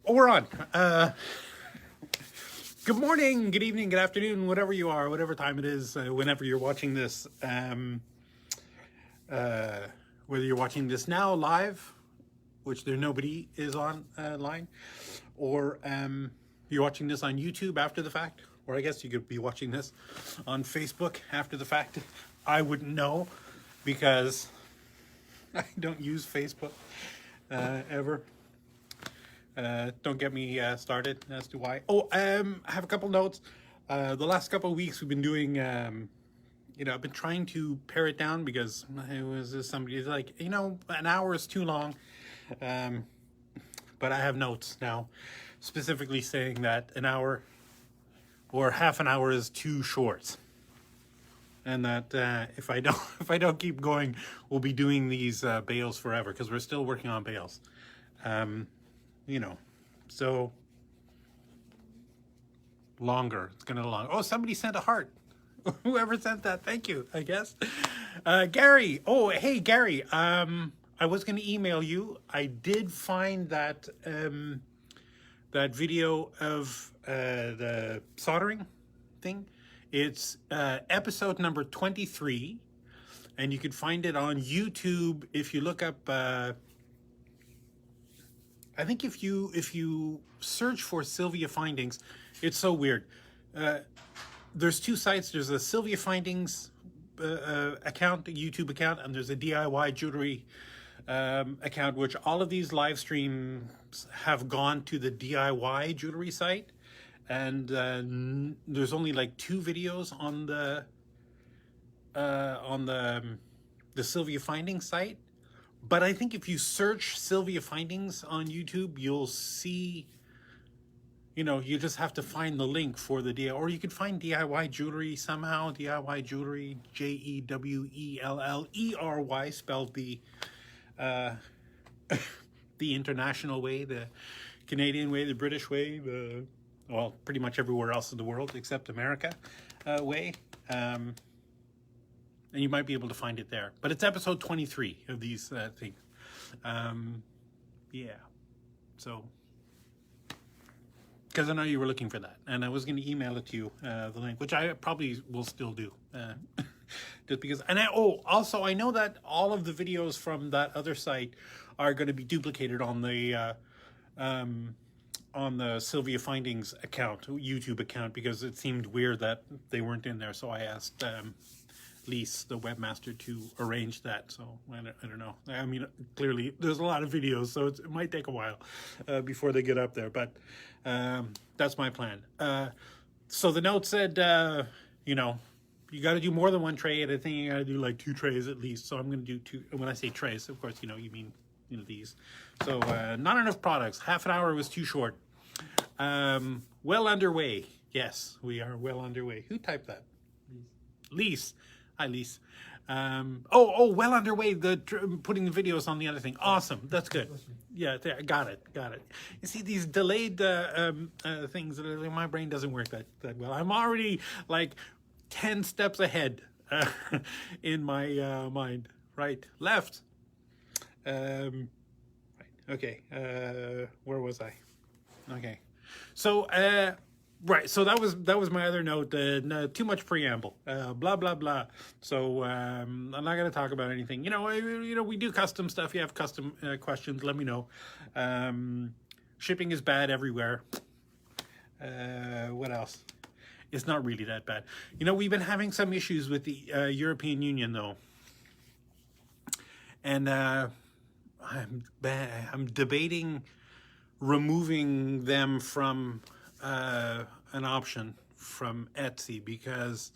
Oh, we're on. Good morning, good evening, good afternoon, whatever you are, whatever time it is, whenever you're watching this. Whether you're watching this now live, which there nobody is on line, or you're watching this on YouTube after the fact, or I guess you could be watching this on Facebook after the fact. I wouldn't know because I don't use Facebook ever. Don't get me started as to why. Oh, I have a couple notes. The last couple of weeks we've been doing, I've been trying to pare it down because it was somebody's like, an hour is too long. But I have notes now specifically saying that an hour or half an hour is too short. And that if I don't keep going, we'll be doing these Bales forever because we're still working on Bales. So longer. It's gonna long. Oh, somebody sent a heart. Whoever sent that, thank you, I guess. Gary. Oh, hey, Gary. I was gonna email you. I did find that that video of the soldering thing. It's episode number 23, and you can find it on YouTube if you look up. I think if you search for SilviaFindings, it's so weird. There's two sites. There's a SilviaFindings account, a YouTube account, and there's a DIY jewelry account, which all of these live streams have gone to the DIY jewelry site. And there's only like 2 videos on the SilviaFindings site. But I think if you search SilviaFindings on YouTube, you'll see, you just have to find the link for the DIY, or you could find DIY jewelry somehow, DIY jewelry, JEWELLERY, spelled the international way, the Canadian way, the British way, well, pretty much everywhere else in the world except America way. And you might be able to find it there. But it's episode 23 of these things. Yeah. So, because I know you were looking for that. And I was going to email it to you, the link, which I probably will still do. Just because. And also, I know that all of the videos from that other site are going to be duplicated on the SilviaFindings account, YouTube account, because it seemed weird that they weren't in there. So I asked Lise, the webmaster, to arrange that. So I don't know. I mean, clearly there's a lot of videos, so it might take a while before they get up there. But that's my plan. So the note said, you got to do more than one tray, and I think you got to do like 2 trays at least. So I'm going to do 2. And when I say trays, of course, you mean these. So not enough products. Half an hour was too short. Well underway. Yes, we are well underway. Who typed that? Lise. Hi, Lise. Well underway. Putting the videos on the other thing. Awesome. That's good. Yeah, there, got it. You see, these delayed things, my brain doesn't work that well. I'm already like 10 steps ahead in my mind. Right, left. Right. Okay. Where was I? Okay. So, right, so that was my other note. Too much preamble. Blah blah blah. So I'm not going to talk about anything. We do custom stuff. You have custom questions, let me know. Shipping is bad everywhere. What else? It's not really that bad. We've been having some issues with the European Union though, and I'm debating removing them from an option from Etsy, because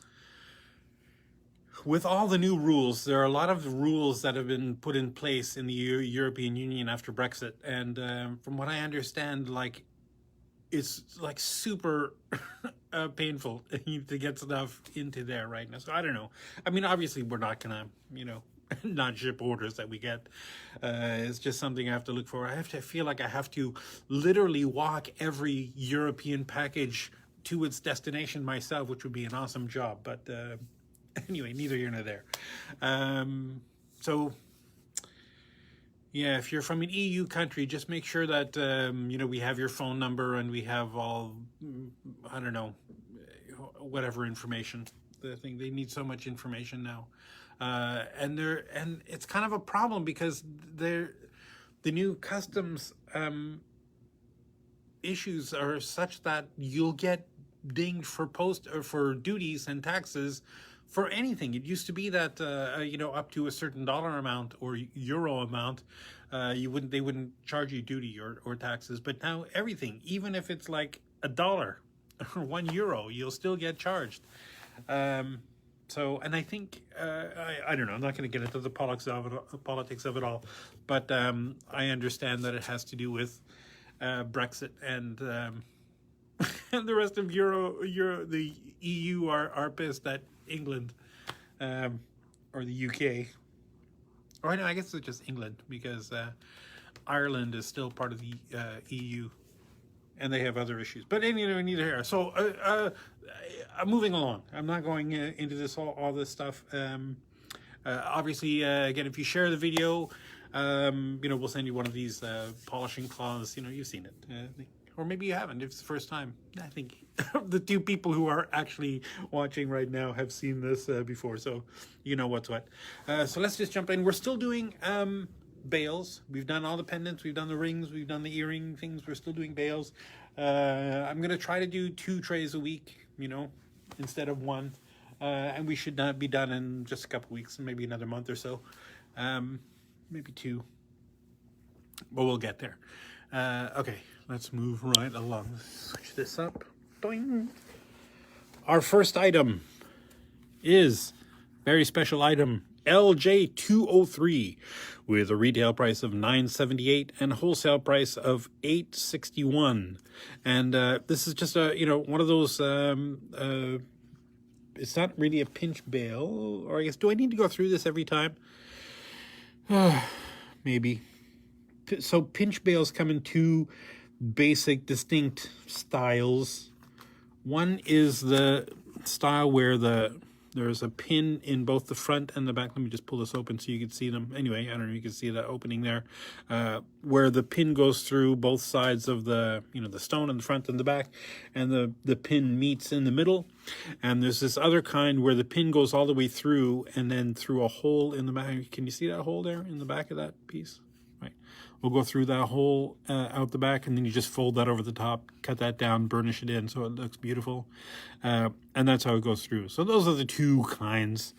with all the new rules, there are a lot of rules that have been put in place in the European Union after Brexit, and from what I understand, like, it's like super painful to get stuff into there right now. So I don't know. I mean, obviously we're not gonna, not ship orders that we get. It's just something I have to look for. I feel like I have to literally walk every European package to its destination myself, which would be an awesome job. But anyway, neither here nor there. So Yeah, if you're from an EU country, just make sure that we have your phone number and we have all, I don't know, whatever information. The thing, they need so much information now, and it's kind of a problem because the new customs issues are such that you'll get dinged for post or for duties and taxes for anything. It used to be that up to a certain dollar amount or euro amount, they wouldn't charge you duty or taxes. But now everything, even if it's like $1 or €1, you'll still get charged. And I think I don't know. I'm not going to get into the politics of it all, but I understand that it has to do with Brexit and and the rest of the EU are pissed at England or the UK. Or no, I guess it's just England because Ireland is still part of the EU, and they have other issues. But anyway, neither here. So I'm moving along. I'm not going into all this stuff. Obviously, again, if you share the video, we'll send you one of these polishing cloths. You've seen it. Or maybe you haven't. If it's the first time. I think the two people who are actually watching right now have seen this before, so you know what's what. So let's just jump in. We're still doing bales. We've done all the pendants. We've done the rings. We've done the earring things. We're still doing bales. I'm going to try to do 2 trays a week, instead of 1. And we should not be done in just a couple weeks, maybe another month or so. Maybe 2. But we'll get there. Okay, let's move right along. Switch this up. Doing. Our first item is very special item LJ203 with a retail price of $9.78 and a wholesale price of $8.61. And this is just one of those. It's not really a pinch bale, or I guess, do I need to go through this every time? Maybe. So pinch bales come in 2 basic, distinct styles. One is the style where there's a pin in both the front and the back. Let me just pull this open so you can see them. Anyway, I don't know, you can see the opening there, where the pin goes through both sides of the stone in the front and the back, and the pin meets in the middle. And there's this other kind where the pin goes all the way through and then through a hole in the back. Can you see that hole there in the back of that piece? Right. We'll go through that hole out the back, and then you just fold that over the top, cut that down, burnish it in so it looks beautiful. And that's how it goes through. So those are the 2 kinds,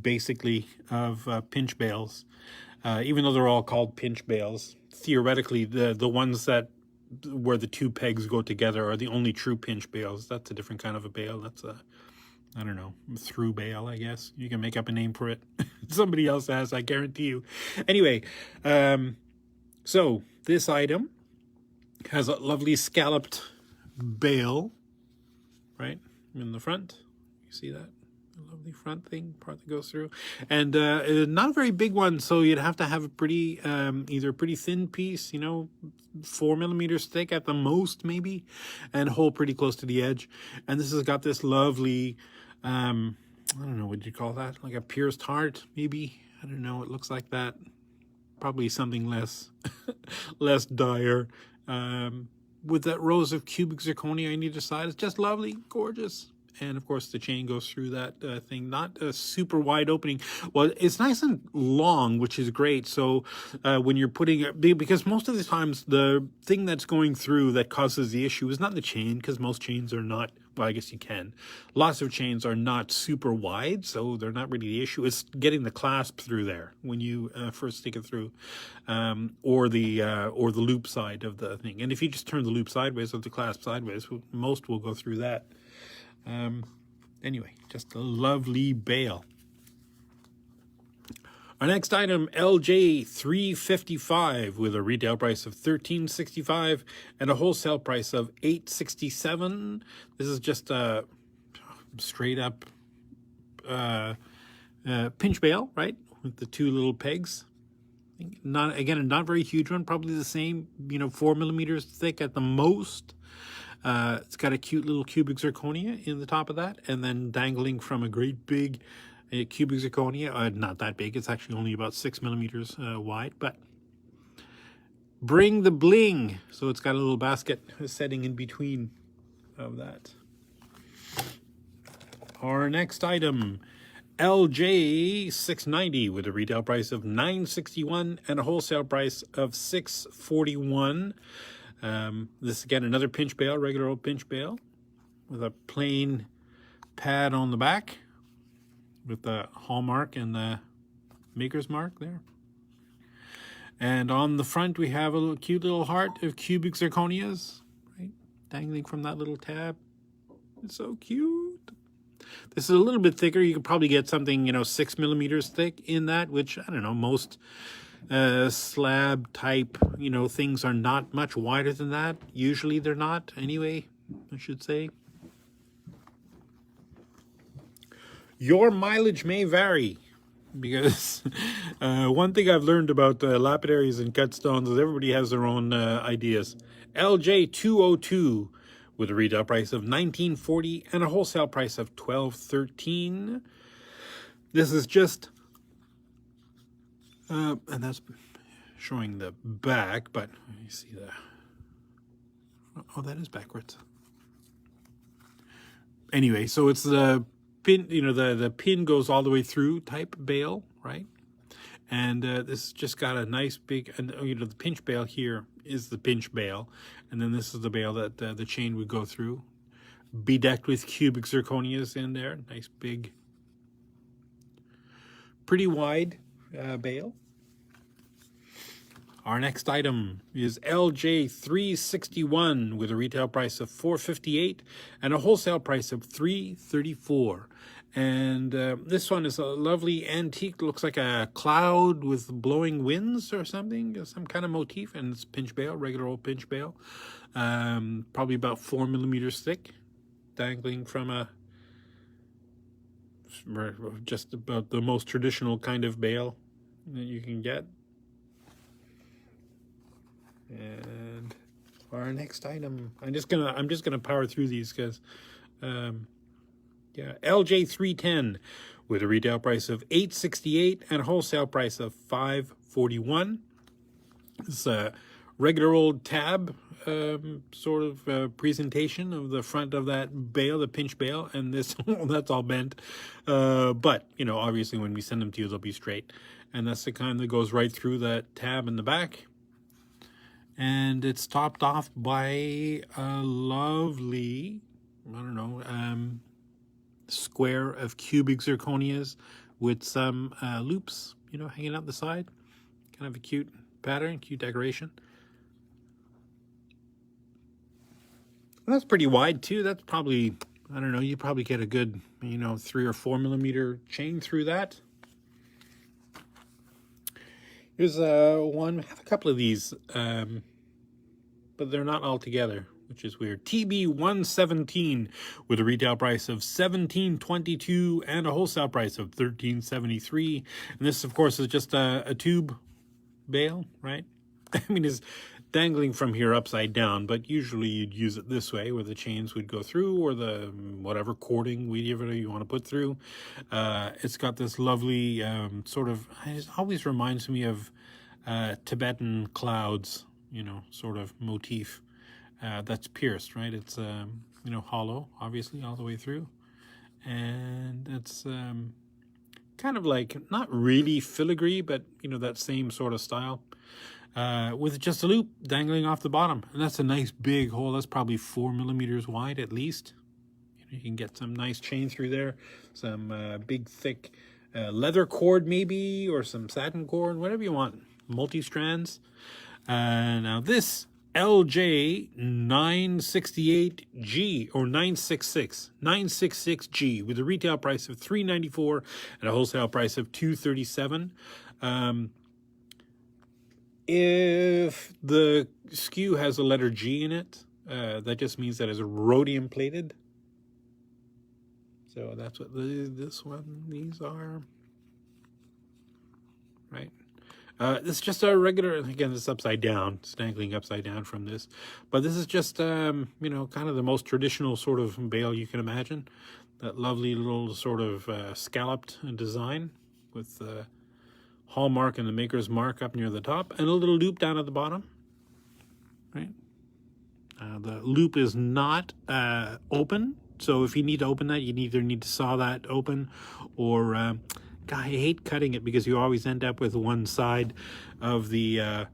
basically, of pinch bales. Even though they're all called pinch bales, theoretically, the ones where the 2 pegs go together are the only true pinch bales. That's a different kind of a bale. That's I don't know, through bale, I guess. You can make up a name for it. Somebody else has, I guarantee you. Anyway, so this item has a lovely scalloped bale, right, in the front. You see that? A lovely front thing, part that goes through. And not a very big one, so you'd have to have a pretty, either a pretty thin piece, 4 millimeters thick at the most, maybe, and hole pretty close to the edge. And this has got this lovely, I don't know, what you call that? Like a pierced heart, maybe? I don't know, it looks like that. Probably something less, less dire. With that rows of cubic zirconia on either side. It's just lovely, gorgeous. And of course the chain goes through that thing. Not a super wide opening. Well, it's nice and long, which is great. So when you're putting it, because most of the times the thing that's going through that causes the issue is not the chain, because most chains are not, well, I guess you can. Lots of chains are not super wide, so they're not really the issue. It's getting the clasp through there when you first stick it through, or the loop side of the thing. And if you just turn the loop sideways or the clasp sideways, most will go through that. Anyway, just a lovely bale. Our next item, LJ355, with a retail price of $13.65 and a wholesale price of $8.67. This is just a straight up pinch bale, right, with the 2 little pegs. Not very huge one, probably the same, 4 millimeters thick at the most. It's got a cute little cubic zirconia in the top of that, and then dangling from a great big A cubic zirconia, not that big. It's actually only about 6 millimeters wide, but bring the bling. So it's got a little basket setting in between of that. Our next item, LJ 690 with a retail price of $9.61 and a wholesale price of $6.41. This is again another pinch bale, regular old pinch bale, with a plain pad on the back with the hallmark and the maker's mark there. And on the front we have a little cute little heart of cubic zirconias, right, dangling from that little tab. It's so cute. This is a little bit thicker. You could probably get something, you know, 6 millimeters thick in that, which, I don't know, most slab type, you know, things are not much wider than that. Usually they're not anyway, I should say. Your mileage may vary, because one thing I've learned about lapidaries and cut stones is everybody has their own ideas. LJ 202 with a retail price of $19.40 and a wholesale price of $12.13. This is just, and that's showing the back, but you see the, oh, that is backwards. Anyway, so it's the pin, you know, the pin goes all the way through type bale, right? And this just got a nice big, and you know, the pinch bale here is the pinch bale, and then this is the bale that the chain would go through, bedecked with cubic zirconias in there. Nice big, pretty wide bale. Our next item is LJ 361 with a retail price of $4.58 and a wholesale price of $3.34. And this one is a lovely antique, looks like a cloud with blowing winds or something, some kind of motif, and it's pinch bale, regular old pinch bale, probably about 4 millimeters thick, dangling from a, just about the most traditional kind of bale that you can get. And our next item, I'm just gonna power through these because, yeah, LJ 310 with a retail price of $8.68 and a wholesale price of $5.41. It's a regular old tab sort of presentation of the front of that bale, the pinch bale, and this that's all bent. But you know, obviously, when we send them to you, they'll be straight, and that's the kind that goes right through that tab in the back. And it's topped off by a lovely, I don't know, square of cubic zirconias with some loops, you know, hanging out the side. Kind of a cute pattern, cute decoration. And that's pretty wide too. That's probably, I don't know, you probably get a good, you know, 3 or 4 millimeter chain through that. Here's one. I have a couple of these, but they're not all together, which is weird. TB 117 with a retail price of $17.22 and a wholesale price of $13.73. And this, of course, is just a tube bale, right? I mean, it's dangling from here upside down, but usually you'd use it this way, where the chains would go through, or the whatever cording, whatever you want to put through. It's got this lovely sort of, it always reminds me of Tibetan clouds, you know, sort of motif that's pierced, right? It's, you know, hollow, obviously, all the way through. And it's kind of like, not really filigree, but, you know, that same sort of style. With just a loop dangling off the bottom. And that's a nice big hole. That's probably 4 millimeters wide at least. You can get some nice chain through there. Some big, thick leather cord maybe, or some satin cord, whatever you want. Multi-strands. Now this LJ 968G, or 966G, with a retail price of $3.94 and a wholesale price of $2.37. If the SKU has a letter G in it, that just means that it's rhodium plated. So that's what these are, right? This is just a regular, again, it's upside down. It's dangling upside down from this. But this is just, you know, kind of the most traditional sort of bale you can imagine. that lovely little sort of scalloped design with the hallmark and the maker's mark up near the top, and a little loop down at the bottom, right? The loop is not open, so if you need to open that, you either need to saw that open, or God, I hate cutting it because you always end up with one side of the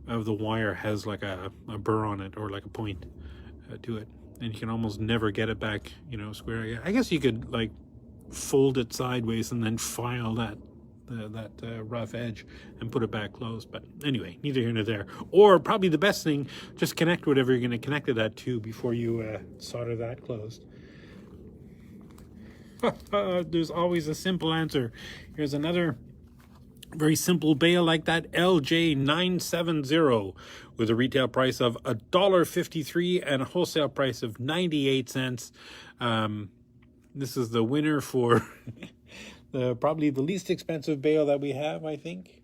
wire has like a burr on it, or like a point to it, and you can almost never get it back, you know, square. I guess you could like fold it sideways and then file that rough edge and put it back closed. But anyway, neither here nor there. Or probably the best thing, just connect whatever you're going to connect to that to before you solder that closed. There's always a simple answer. Here's another very simple bale like that, LJ970, with a retail price of $1.53 and a wholesale price of 98 cents. This is the winner for probably the least expensive bale that we have, I think.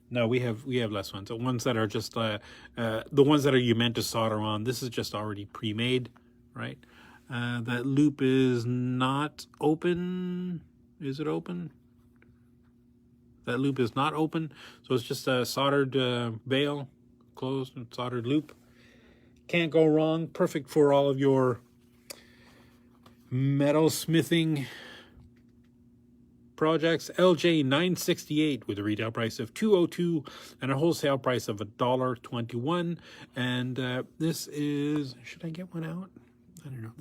No, we have less ones. The ones that are just the ones that are you meant to solder on. This is just already pre-made, right? That loop is not open. Is it open? That loop is not open, so it's just a soldered bale, closed and soldered loop. Can't go wrong. Perfect for all of your metal smithing projects. LJ968 with a retail price of $2.02 and a wholesale price of $1.21. And this is, should I get one out? I don't know.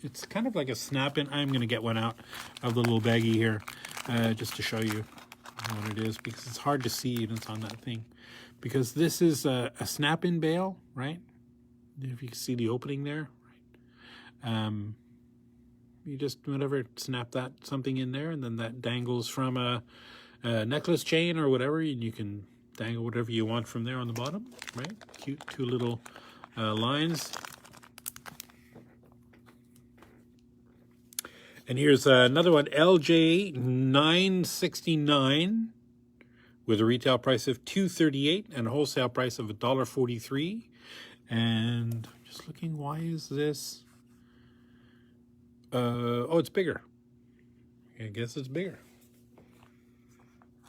It's kind of like a snap-in. I'm going to get one out of the little baggie here just to show you what it is, because it's hard to see and it's on that thing. Because this is a snap-in bale, right? If you can see the opening there, right? You just, whatever, snap that something in there, and then that dangles from a necklace chain or whatever, and you can dangle whatever you want from there on the bottom, right? Cute two little lines. And here's another one, LJ969, with a retail price of $2.38 and a wholesale price of $1.43. And just looking, why is this? Oh, it's bigger. I guess it's bigger.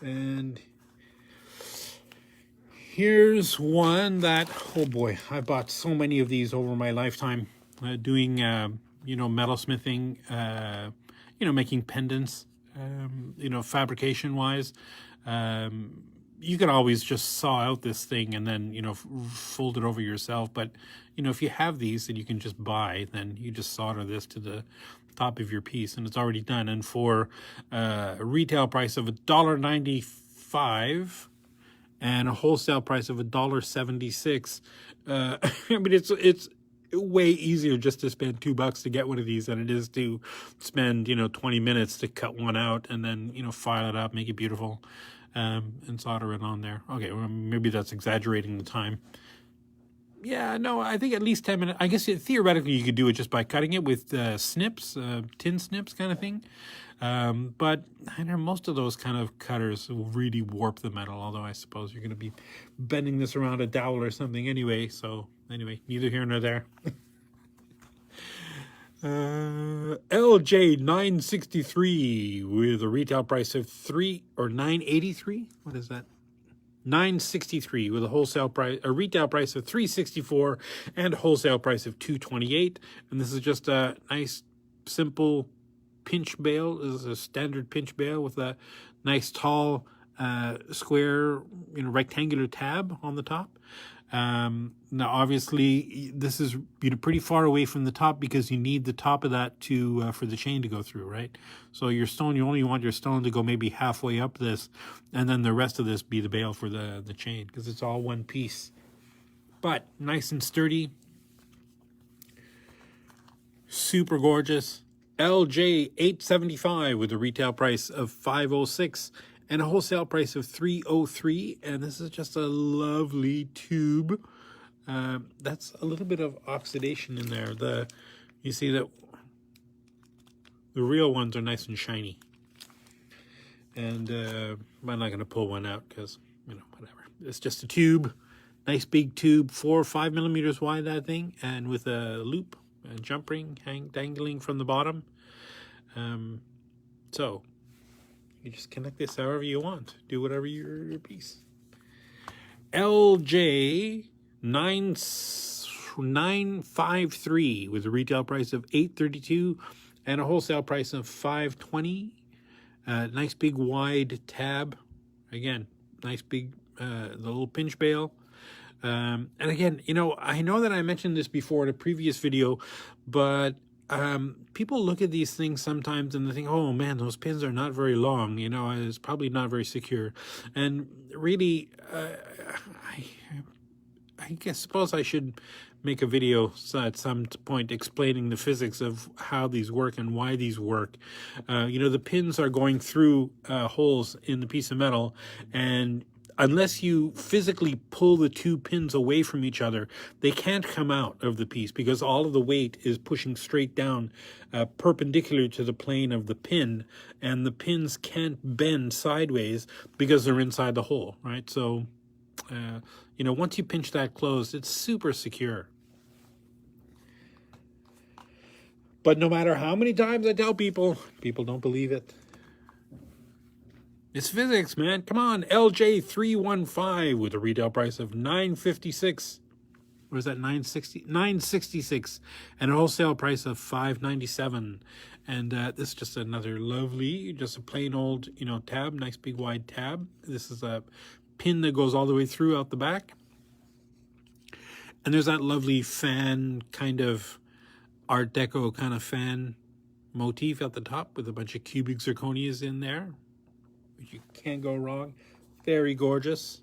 And here's one that, oh boy, I bought so many of these over my lifetime, doing you know, metalsmithing, you know, making pendants, you know, fabrication wise. You can always just saw out this thing and then, you know, fold it over yourself. But, you know, if you have these that you can just buy, then you just solder this to the top of your piece and it's already done. And for a retail price of $1.95 and a wholesale price of $1.76, I mean, it's way easier just to spend $2 to get one of these than it is to spend, you know, 20 minutes to cut one out and then, you know, file it up, make it beautiful, and solder it on there. Okay, well, maybe that's exaggerating the time. Yeah, no, I think at least 10 minutes. I guess theoretically you could do it just by cutting it with snips, tin snips kind of thing. But I know most of those kind of cutters will really warp the metal, although I suppose you're going to be bending this around a dowel or something anyway. So anyway, neither here nor there. LJ963 with a retail price of $983. What is that? $963 with a retail price of $364 and a wholesale price of $228. And this is just a nice, simple pinch bale. This is a standard pinch bale with a nice, tall, square, you know, rectangular tab on the top. Now, obviously, this is, you know, pretty far away from the top because you need the top of that to for the chain to go through, right? So your stone, you only want your stone to go maybe halfway up this, and then the rest of this be the bale for the chain, because it's all one piece. But nice and sturdy, super gorgeous. LJ 875 with a retail price of $506 and a wholesale price of $303. And this is just a lovely tube. That's a little bit of oxidation in there. You see that the real ones are nice and shiny. And I'm not going to pull one out because, you know, whatever. It's just a tube, nice big tube, 4 or 5 millimeters wide, that thing, and with a loop, a jump ring dangling from the bottom. So you just connect this however you want. Do whatever your piece. LJ 953 with a retail price of $832 and a wholesale price of $520. Nice big wide tab. Again, nice big the little pinch bale. And again, you know, I know that I mentioned this before in a previous video, but people look at these things sometimes and they think, oh man, those pins are not very long, you know, it's probably not very secure. And really, I suppose I should make a video at some point explaining the physics of how these work and why these work. You know, the pins are going through holes in the piece of metal, and unless you physically pull the two pins away from each other, they can't come out of the piece because all of the weight is pushing straight down perpendicular to the plane of the pin, and the pins can't bend sideways because they're inside the hole, right? So, you know, once you pinch that closed, it's super secure. But no matter how many times I tell people, people don't believe it. It's physics, man. Come on. LJ315 with a retail price of $956. What is that? $966 and a wholesale price of $597. And this is just another lovely, just a plain old, you know, tab, nice big wide tab. This is a pin that goes all the way through out the back. And there's that lovely fan kind of Art Deco kind of fan motif at the top with a bunch of cubic zirconias in there. You can't go wrong. Very gorgeous.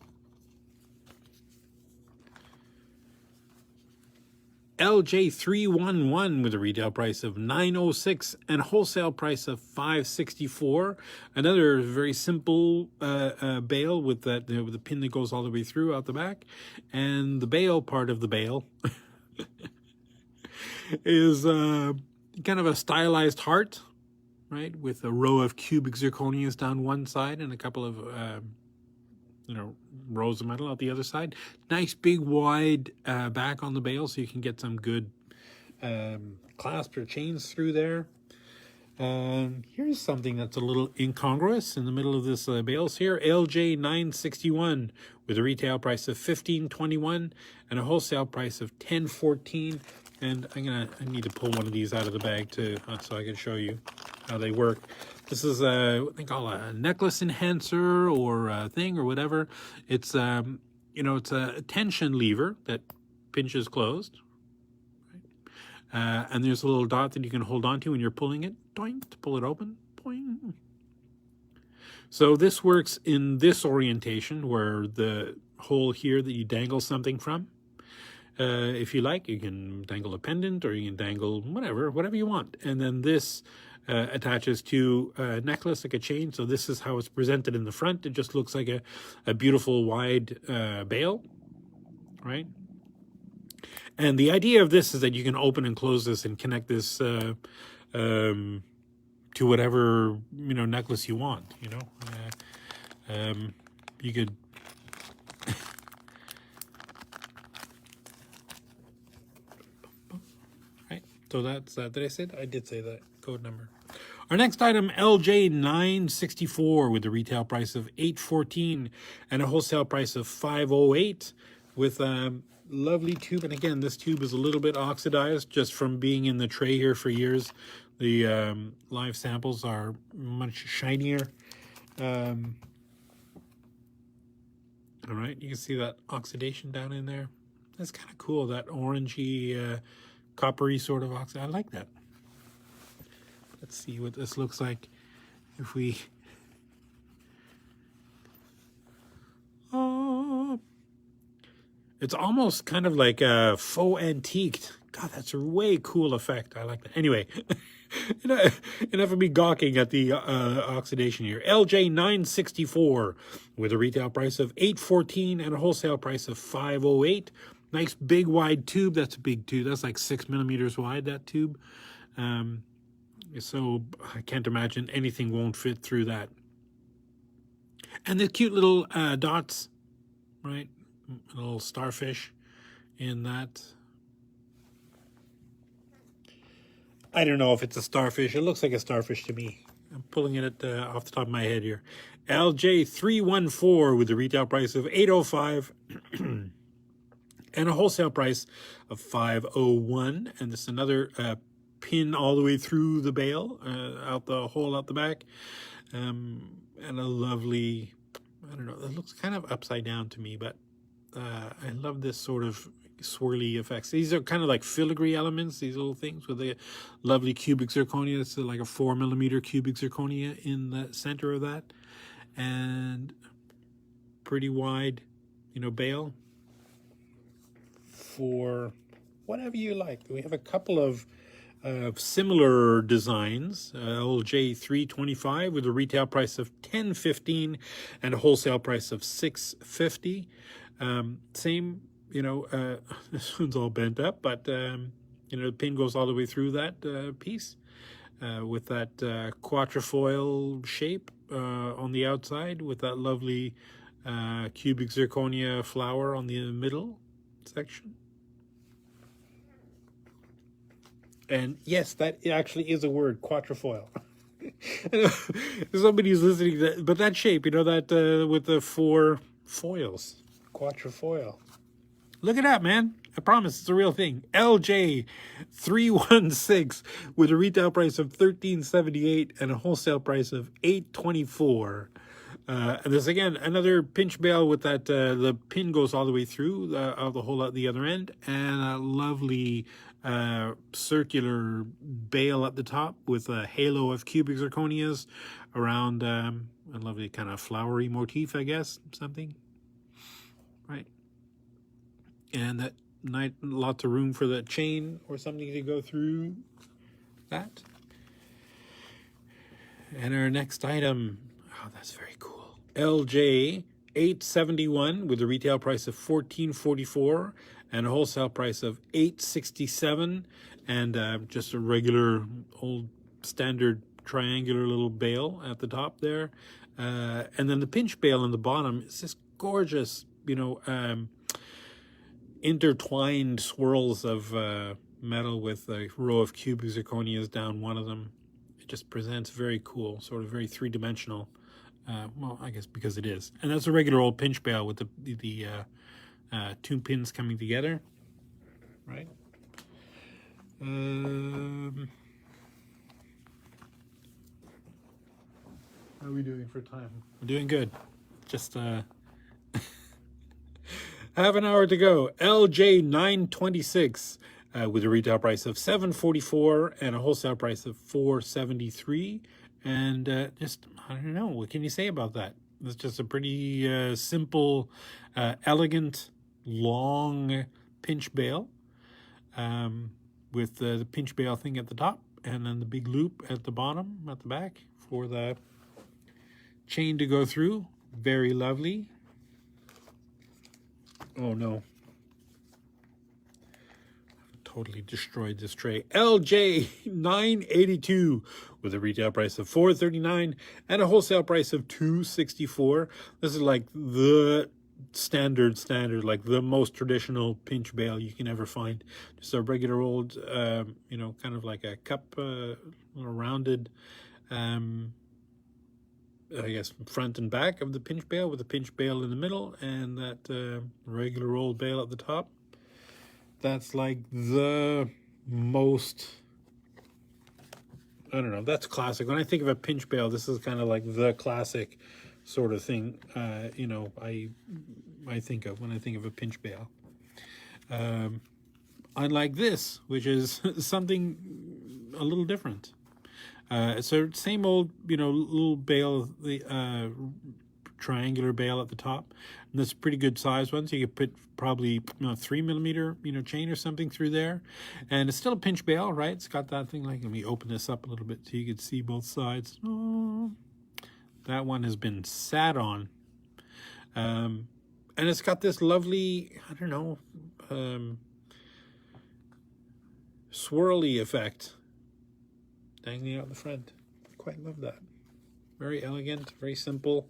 LJ311 with a retail price of $906 and a wholesale price of $564. Another very simple bale with that with the pin that goes all the way through out the back, and the bale part of the bale is kind of a stylized heart, right, with a row of cubic zirconias down one side and a couple of you know, rows of metal out the other side. Nice big wide back on the bale so you can get some good clasp or chains through there. Here's something that's a little incongruous in the middle of this bales here. LJ 961 with a retail price of $15.21 and a wholesale price of $10.14. And I need to pull one of these out of the bag too, so I can show you how they work. This is what they call a necklace enhancer or a thing or whatever. It's you know, it's a tension lever that pinches closed, right? And there's a little dot that you can hold on to when you're pulling it, doink, to pull it open, boing. So this works in this orientation where the hole here that you dangle something from. If you like, you can dangle a pendant or you can dangle whatever you want. And then this attaches to a necklace, like a chain. So this is how it's presented in the front. It just looks like a beautiful wide bale, right? And the idea of this is that you can open and close this and connect this to whatever, you know, necklace you want, you know. You could... So that's that. Did I say that? I did say that code number. Our next item, LJ 964 with a retail price of $814 and a wholesale price of $508 with a lovely tube. And again, this tube is a little bit oxidized just from being in the tray here for years. The live samples are much shinier. All right, you can see that oxidation down in there. That's kind of cool, that orangey, coppery sort of oxide. I like that. Let's see what this looks like if we... Oh, it's almost kind of like a faux antiqued. God, that's a way cool effect. I like that. Anyway, enough of me gawking at the oxidation here. LJ 964 with a retail price of $814 and a wholesale price of $508. Nice big wide tube. That's a big tube. That's like 6 millimeters wide, that tube. So I can't imagine anything won't fit through that. And the cute little dots, right? A little starfish in that. I don't know if it's a starfish. It looks like a starfish to me. I'm pulling it off the top of my head here. LJ314 with a retail price of $805 and a wholesale price of $501. And this is another pin all the way through the bale, out the hole out the back. And a lovely, I don't know, it looks kind of upside down to me, but I love this sort of swirly effects. These are kind of like filigree elements, these little things with a lovely cubic zirconia. It's like a 4mm cubic zirconia in the center of that, and pretty wide, you know, bale for whatever you like. We have a couple of similar designs. LJ325 with a retail price of $10.15 and a wholesale price of $6.50. Same, you know, this one's all bent up, but you know, the pin goes all the way through that piece with that quatrefoil shape on the outside, with that lovely cubic zirconia flower on the middle section. And yes, that actually is a word, quatrefoil. Somebody's listening to that, but that shape, you know, that with the 4 foils, quatrefoil. Look it up, man. I promise it's a real thing. LJ316 with a retail price of $13.78 and a wholesale price of $8.24. And this again, another pinch bale with that the pin goes all the way through the hole at the other end, and a lovely circular bale at the top with a halo of cubic zirconias around a lovely kind of flowery motif, I guess, something, right? And that lots of room for the chain or something to go through that. And our next item, oh, that's very cool. LJ 871 with a retail price of $14.44 and a wholesale price of $8.67, and just a regular old standard triangular little bale at the top there, and then the pinch bale on the bottom is this gorgeous, you know, intertwined swirls of metal with a row of cubic zirconias down one of them. It just presents very cool, sort of very three-dimensional. Well, I guess because it is. And that's a regular old pinch bale with the 2 pins coming together, right? How are we doing for time? We're doing good. Just half an hour to go. LJ 926 with a retail price of $7.44 and a wholesale price of $4.73. And just, I don't know, what can you say about that? It's just a pretty simple, elegant, long pinch bale with the pinch bale thing at the top, and then the big loop at the bottom, at the back, for the chain to go through. Very lovely. Oh no. Totally destroyed this tray. LJ 982 with a retail price of $4.39 and a wholesale price of $2.64. This is like the standard, like the most traditional pinch bale you can ever find. Just a regular old, you know, kind of like a cup, rounded, I guess, front and back of the pinch bale, with a pinch bale in the middle and that regular old bale at the top. That's like the most, I don't know, that's classic. When I think of a pinch bale, this is kind of like the classic sort of thing, you know, I think of when I think of a pinch bale. Unlike this, which is something a little different. So same old, you know, little bale, the triangular bale at the top. And that's a pretty good size one, so you could put probably, you know, 3mm, you know, chain or something through there. And it's still a pinch bale, right? It's got that thing, like, let me open this up a little bit so you can see both sides. Oh, that one has been sat on. And it's got this lovely, I don't know, swirly effect dangling out the front. I quite love that. Very elegant, very simple.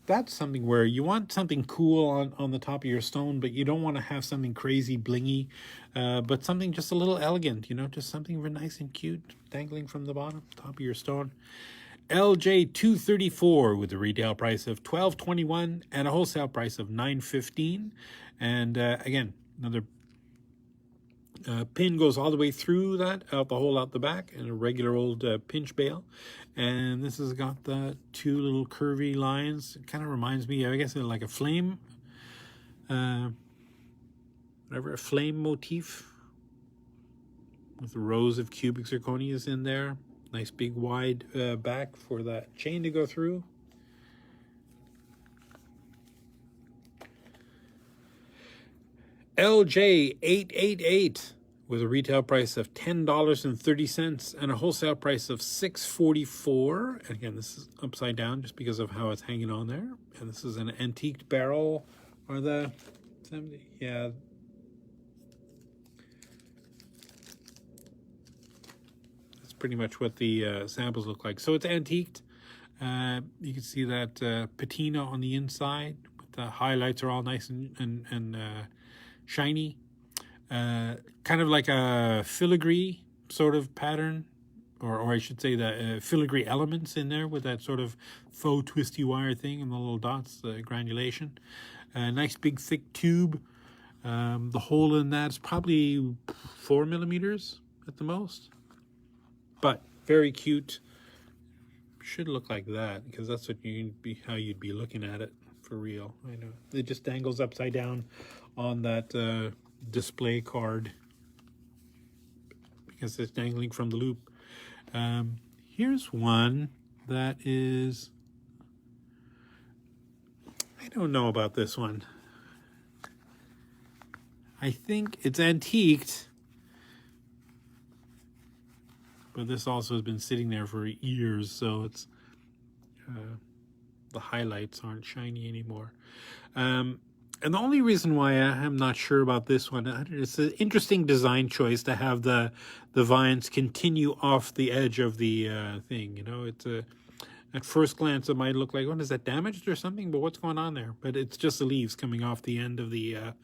that's something where you want something cool on the top of your stone, but you don't want to have something crazy blingy, but something just a little elegant, you know, just something very nice and cute dangling from the bottom, top of your stone. LJ 234 with a retail price of $12.21 and a wholesale price of $9.15. And again, another pin goes all the way through that, out the hole out the back, and a regular old pinch bale. And this has got the two little curvy lines. It kind of reminds me, I guess, of like a flame, whatever, a flame motif with rows of cubic zirconias in there. Nice big wide back for that chain to go through. LJ 888 with a retail price of $10.30 and a wholesale price of $6.44. And again, this is upside down just because of how it's hanging on there. And this is an antiqued barrel, or the 70, yeah. That's pretty much what the samples look like. So it's antiqued. You can see that patina on the inside. But the highlights are all nice and shiny. Kind of like a filigree sort of pattern, or I should say the filigree elements in there with that sort of faux twisty wire thing and the little dots, the granulation. Nice big thick tube. The hole in that's probably 4 millimeters at the most, but very cute. Should look like that because that's what how you'd be looking at it for real. I know it just dangles upside down on that display card because it's dangling from the loop. Here's one that is, I don't know about this one. I think it's antiqued, but this also has been sitting there for years, so it's the highlights aren't shiny anymore. And the only reason why I'm not sure about this one, it's an interesting design choice to have the vines continue off the edge of the thing. You know, it's at first glance it might look like, oh, is that damaged or something? But what's going on there? But it's just the leaves coming off the end of the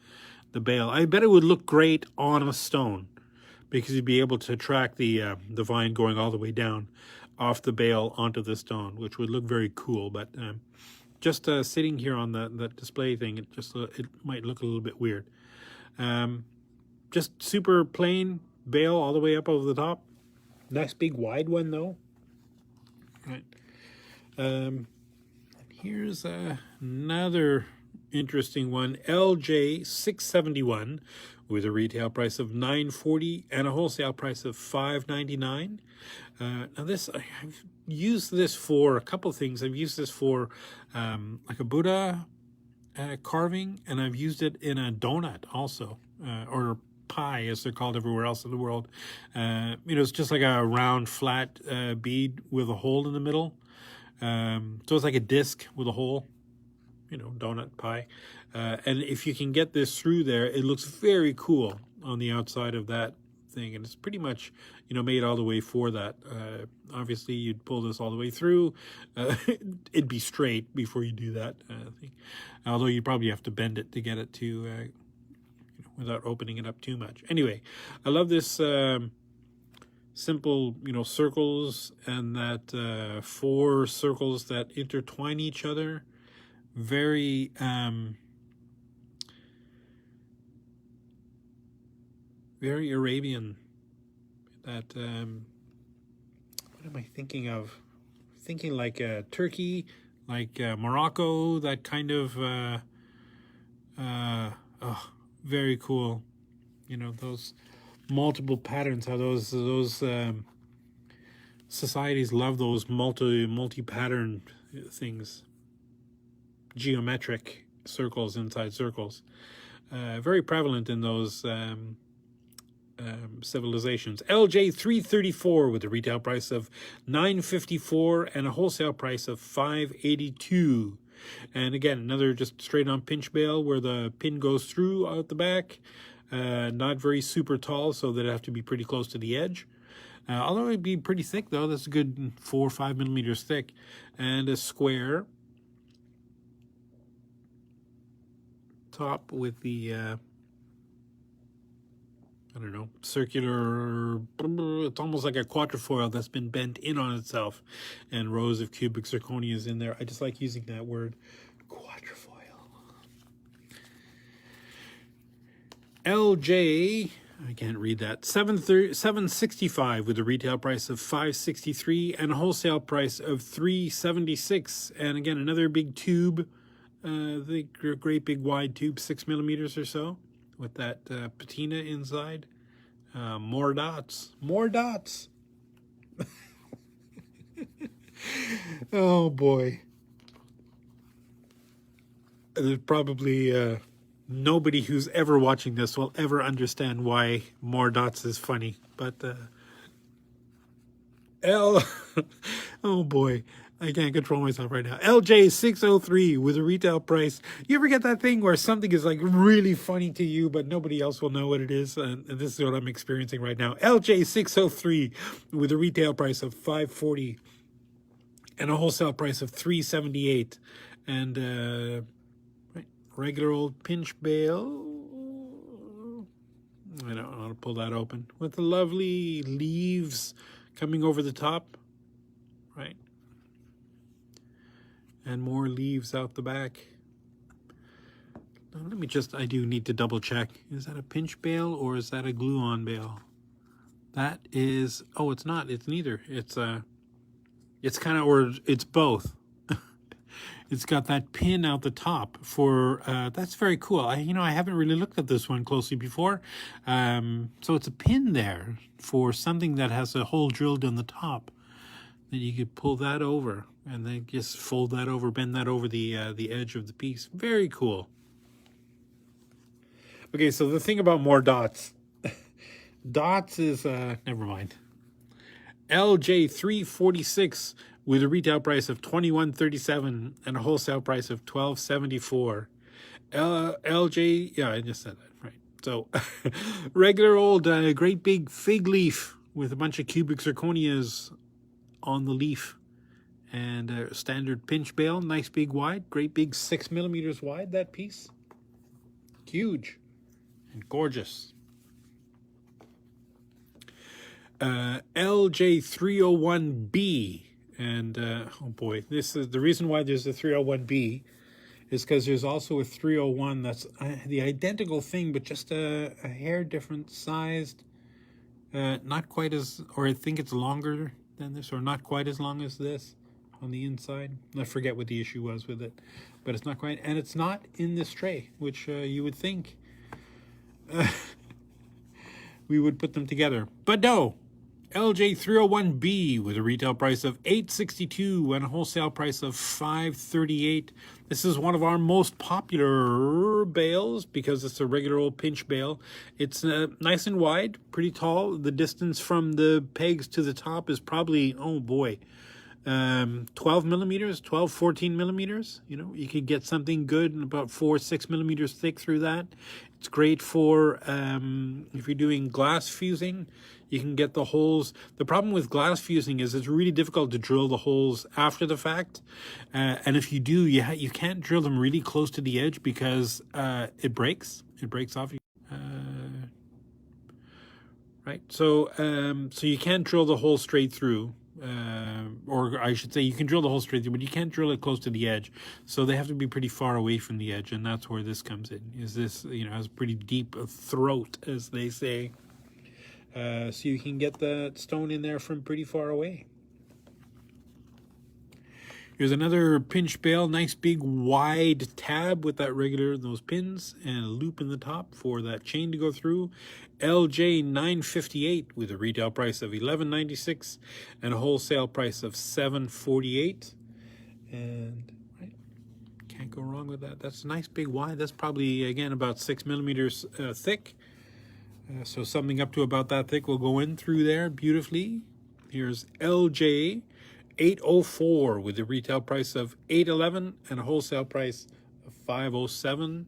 bale. I bet it would look great on a stone because you'd be able to track the vine going all the way down off the bale onto the stone, which would look very cool. But just sitting here on the display thing, it might look a little bit weird. Just super plain bale all the way up over the top. Nice big wide one though. Right. Here's another interesting one. LJ 671 with a retail price of $9.40 and a wholesale price of $5.99. Now this, I've used this for a couple of things. I've used this for like a Buddha carving, and I've used it in a donut also, or pie as they're called everywhere else in the world. You know, it's just like a round flat bead with a hole in the middle. So it's like a disc with a hole, you know, donut pie. And if you can get this through there, it looks very cool on the outside of that thing. And it's pretty much, you know, made all the way for that. Obviously, you'd pull this all the way through. It'd be straight before you do that thing. Although you probably have to bend it to get it to, you know, without opening it up too much. Anyway, I love this simple, you know, circles and that 4 circles that intertwine each other. Very very Arabian. That what am I thinking of? Thinking like Turkey, like Morocco. That kind of oh, very cool. You know, those multiple patterns. How those societies love those multi-pattern things. Geometric circles inside circles. Very prevalent in those civilizations. LJ 334 with a retail price of $9.54 and a wholesale price of $5.82. And again, another just straight on pinch bale where the pin goes through out the back. Not very super tall, so they'd have to be pretty close to the edge. Although it'd be pretty thick though, that's a good 4 or 5 millimeters thick. And a square top with the I don't know, circular, it's almost like a quatrefoil that's been bent in on itself, and rows of cubic zirconias in there. I just like using that word, quatrefoil. LJ, I can't read that, 765 with a retail price of $563 and a wholesale price of $376. And again, another big tube, the great big wide tube, 6 millimeters or so, with that patina inside. More dots. Oh boy. There's probably nobody who's ever watching this will ever understand why more dots is funny, but oh boy, I can't control myself right now. LJ 603 with a retail price. You ever get that thing where something is like really funny to you, but nobody else will know what it is? And this is what I'm experiencing right now. LJ 603 with a retail price of $540 and a wholesale price of $378. And regular old pinch bale. I don't want to pull that open with the lovely leaves coming over the top, right? And more leaves out the back. Now, let me just, I do need to double check. Is that a pinch bale or is that a glue-on bale? That is, oh, it's not, it's neither. It's kind of, or it's both. It's got that pin out the top for, that's very cool. I haven't really looked at this one closely before. So it's a pin there for something that has a hole drilled in the top. Then you could pull that over and then just fold that over, bend that over the edge of the piece. Very cool. Okay, so the thing about more dots. Dots is, never mind. LJ 346 with a retail price of $21.37 and a wholesale price of $12.74. LJ, yeah, I just said that, right. So, regular old great big fig leaf with a bunch of cubic zirconias on the leaf. And a standard pinch bale, nice big wide, great big 6 millimeters wide, that piece. Huge and gorgeous. LJ301B, and oh boy, this is the reason why there's a 301B is because there's also a 301 that's the identical thing, but just a hair different sized, not quite as, or I think it's longer than this, or not quite as long as this on the inside. I forget what the issue was with it, but it's not quite, and it's not in this tray, which you would think we would put them together, but no. LJ301B with a retail price of $862 and a wholesale price of $538. This is one of our most popular bales because it's a regular old pinch bale. It's nice and wide, pretty tall. The distance from the pegs to the top is probably, oh boy, 12 millimeters, 12, 14 millimeters. You know, you could get something good and about 4-6 millimeters thick through that. It's great for if you're doing glass fusing. You can get the holes. The problem with glass fusing is it's really difficult to drill the holes after the fact. And if you do, you can't drill them really close to the edge because it breaks. It breaks off. Right. So you can't drill the hole straight through. Or I should say you can drill the hole straight through, but you can't drill it close to the edge. So they have to be pretty far away from the edge. And that's where this comes in. Is this, has a pretty deep throat, as they say. So you can get the stone in there from pretty far away. Here's another pinch bale, nice big wide tab with that regular, those pins, and a loop in the top for that chain to go through. LJ 958 with a retail price of $11.96 and a wholesale price of $7.48. And right, can't go wrong with that. That's a nice big wide. That's probably, again, about 6 millimeters thick. So something up to about that thick will go in through there beautifully. Here's LJ 804 with a retail price of $8.11 and a wholesale price of $5.07.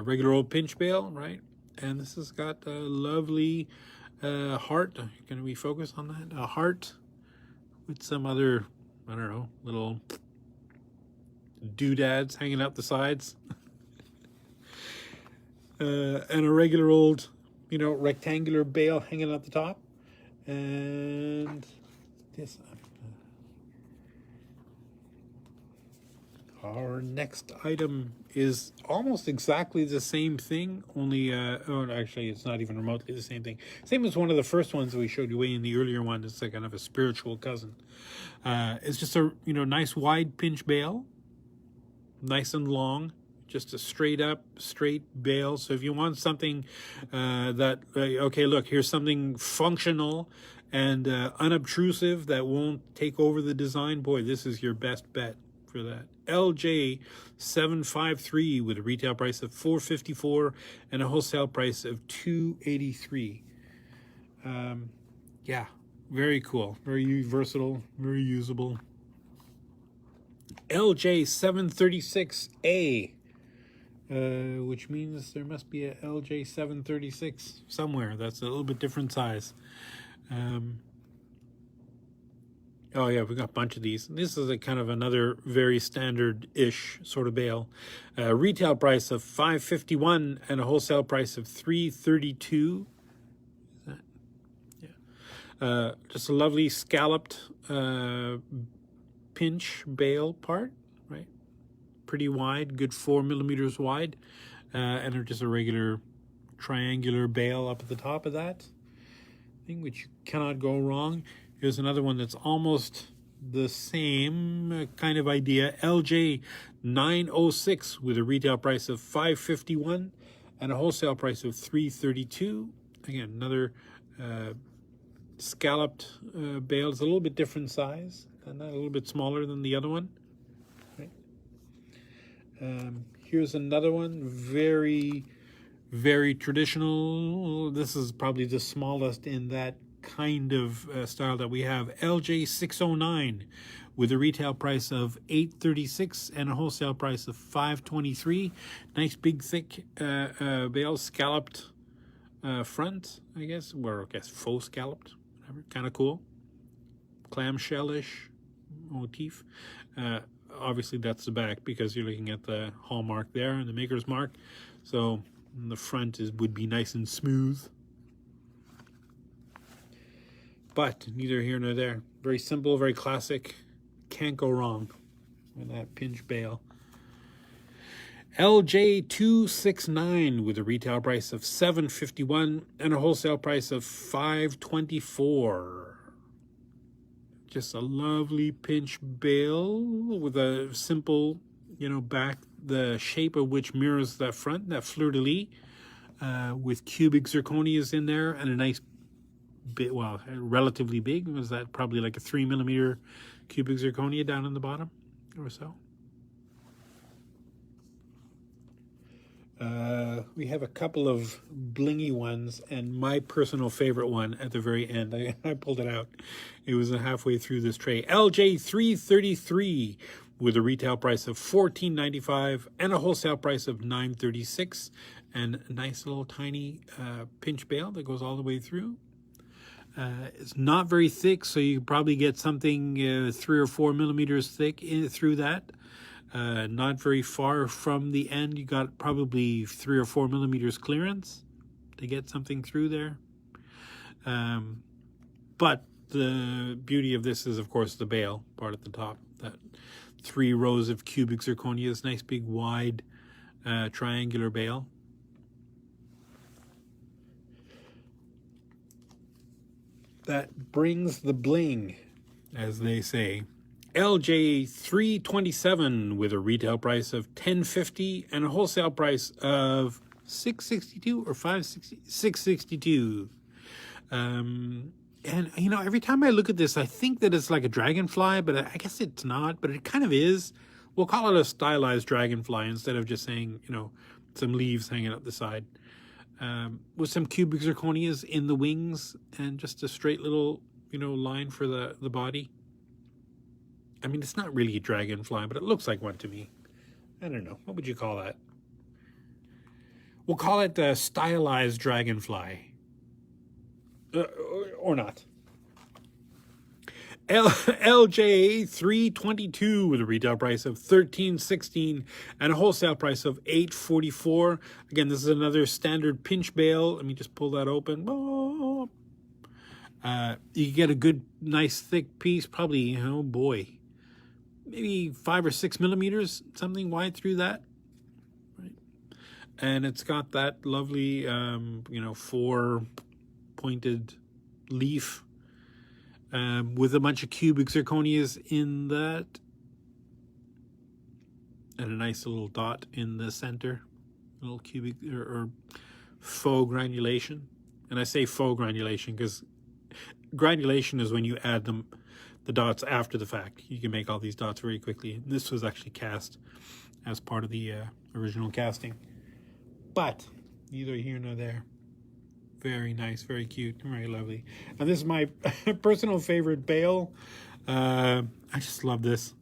Regular old pinch bale, right? And this has got a lovely heart. Can we focus on that? A heart with some other, I don't know, little doodads hanging out the sides. and a regular old, rectangular bale hanging at the top. And this. Our next item is almost exactly the same thing, only, actually, it's not even remotely the same thing. Same as one of the first ones that we showed you way in the earlier one. It's like kind of a spiritual cousin. It's just a, nice wide pinch bale, nice and long, just a straight bale. So if you want something okay, look, here's something functional and unobtrusive that won't take over the design, boy, this is your best bet for that. LJ 753 with a retail price of $454 and a wholesale price of $283. Yeah, very cool, very versatile, very usable. LJ 736A, which means there must be a LJ 736 somewhere. That's a little bit different size. Oh yeah, we got a bunch of these. This is a kind of another very standard-ish sort of bale. Retail price of $551 and a wholesale price of $332. Yeah. Just a lovely scalloped pinch bale part, right? Pretty wide, good 4 millimeters wide, and just a regular triangular bale up at the top of that thing, which cannot go wrong. Here's another one that's almost the same kind of idea. LJ 906 with a retail price of $551 and a wholesale price of $332. Again, another scalloped bale. It's a little bit different size and a little bit smaller than the other one. Right. Here's another one, very, very traditional. This is probably the smallest in that kind of style that we have. LJ 609 with a retail price of $836 and a wholesale price of $523. Nice big thick bale, scalloped front, I guess, or I guess faux scalloped, whatever. Kind of cool. Clamshellish motif. Obviously that's the back because you're looking at the hallmark there and the maker's mark. So the front would be nice and smooth. But neither here nor there. Very simple, very classic. Can't go wrong with that pinch bale. LJ 269 with a retail price of $751 and a wholesale price of $524. Just a lovely pinch bale with a simple, back, the shape of which mirrors that front, that fleur-de-lis, with cubic zirconias in there and a nice bit, well, relatively big. Was that probably like a 3 millimeter cubic zirconia down on the bottom or so? We have a couple of blingy ones, and my personal favorite one at the very end. I pulled it out. It was halfway through this tray. LJ 333 with a retail price of $14.95 and a wholesale price of $9.36, and a nice little tiny pinch bale that goes all the way through. It's not very thick, so you probably get something 3 or 4 millimeters thick through that. Not very far from the end. You got probably 3 or 4 millimeters clearance to get something through there. But the beauty of this is, of course, the bale part at the top. That 3 rows of cubic zirconias, nice big wide triangular bale. That brings the bling, as they say. LJ 327 with a retail price of $10.50 and a wholesale price of $6.62 or $6.62. And every time I look at this, I think that it's like a dragonfly, but I guess it's not. But it kind of is. We'll call it a stylized dragonfly instead of just saying some leaves hanging up the side. With some cubic zirconias in the wings and just a straight little, line for the body. I mean, it's not really a dragonfly, but it looks like one to me. I don't know. What would you call that? We'll call it a stylized dragonfly. Or not. LJ 322 with a retail price of $13.16 and a wholesale price of $8.44. Again, this is another standard pinch bale. Let me just pull that open. You get a good, nice, thick piece, probably, oh boy, maybe 5 or 6 millimeters, something wide through that. Right. And it's got that lovely, 4-pointed leaf with a bunch of cubic zirconias in that. And a nice little dot in the center, a little cubic or faux granulation. And I say faux granulation because granulation is when you add the dots after the fact. You can make all these dots very quickly. This was actually cast as part of the original casting. But neither here nor there. Very nice, very cute, very lovely. And this is my personal favorite Bale. I just love this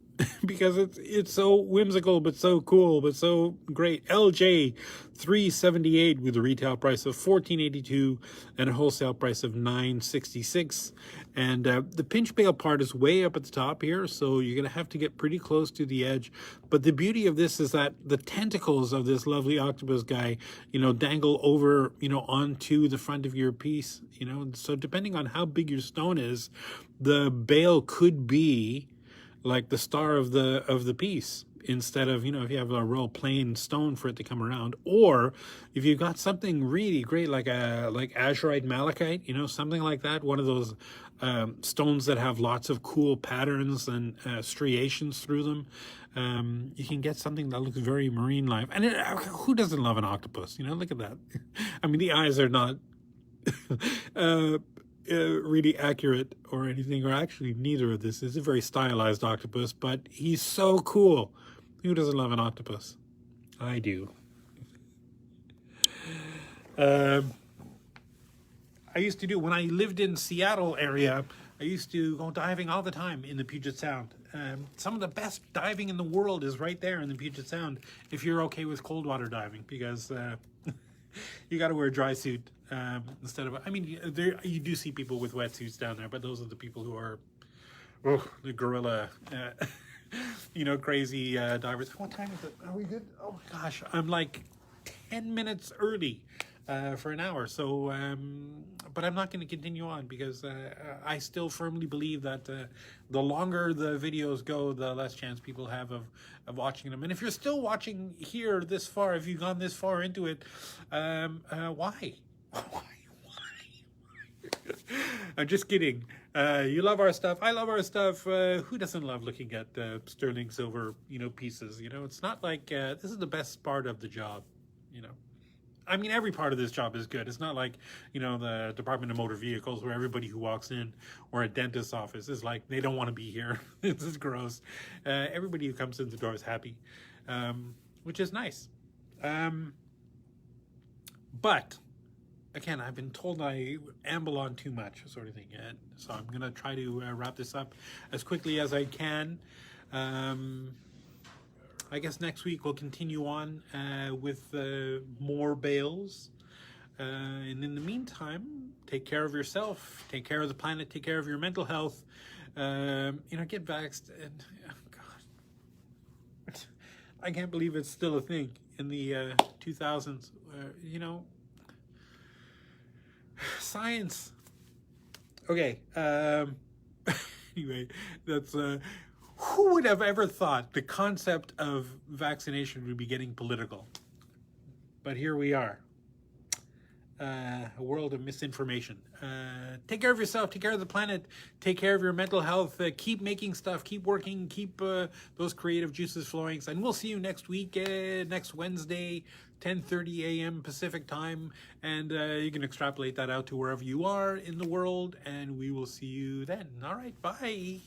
because it's so whimsical, but so cool, but so great. LJ 378 with a retail price of $14.82 and a wholesale price of $9.66. And the pinch Bale part is way up at the top here, so you're going to have to get pretty close to the edge. But the beauty of this is that the tentacles of this lovely octopus guy, dangle over, onto the front of your piece, So depending on how big your stone is, the Bale could be like the star of the piece, instead of, if you have a real plain stone for it to come around, or if you've got something really great like azurite malachite, something like that, one of those stones that have lots of cool patterns and striations through them, you can get something that looks very marine life. And who doesn't love an octopus? Look at that. I mean, the eyes are not really accurate or anything, or actually neither of this. Is a very stylized octopus, but he's so cool. Who doesn't love an octopus? I do. I used to do, when I lived in Seattle area, I used to go diving all the time in the Puget Sound. Some of the best diving in the world is right there in the Puget Sound, if you're okay with cold water diving, because you got to wear a dry suit instead of, you do see people with wetsuits down there, but those are the people who are, the gorilla, crazy divers. What time is it? Are we good? Oh my gosh, I'm like 10 minutes early for an hour. So, but I'm not going to continue on because I still firmly believe that the longer the videos go, the less chance people have of watching them. And if you're still watching here this far, if you've gone this far into it, why? I'm just kidding. You love our stuff. I love our stuff. Who doesn't love looking at sterling silver, pieces? It's not like this is the best part of the job. Every part of this job is good. It's not like, the Department of Motor Vehicles where everybody who walks in, or a dentist's office is like, they don't want to be here. This is gross. Everybody who comes in the door is happy, which is nice. But again, I've been told I amble on too much, sort of thing. And so I'm going to try to wrap this up as quickly as I can. I guess next week we'll continue on with more Bales. And in the meantime, take care of yourself, take care of the planet, take care of your mental health. Get vaxxed. And God, I can't believe it's still a thing in the 2000s. Science. Okay. Anyway, that's who would have ever thought the concept of vaccination would be getting political? But here we are. A world of misinformation. Take care of yourself, take care of the planet, take care of your mental health, keep making stuff, keep working, keep those creative juices flowing. And we'll see you next week, next Wednesday, 10:30 a.m. Pacific time. And you can extrapolate that out to wherever you are in the world, and we will see you then. All right, bye.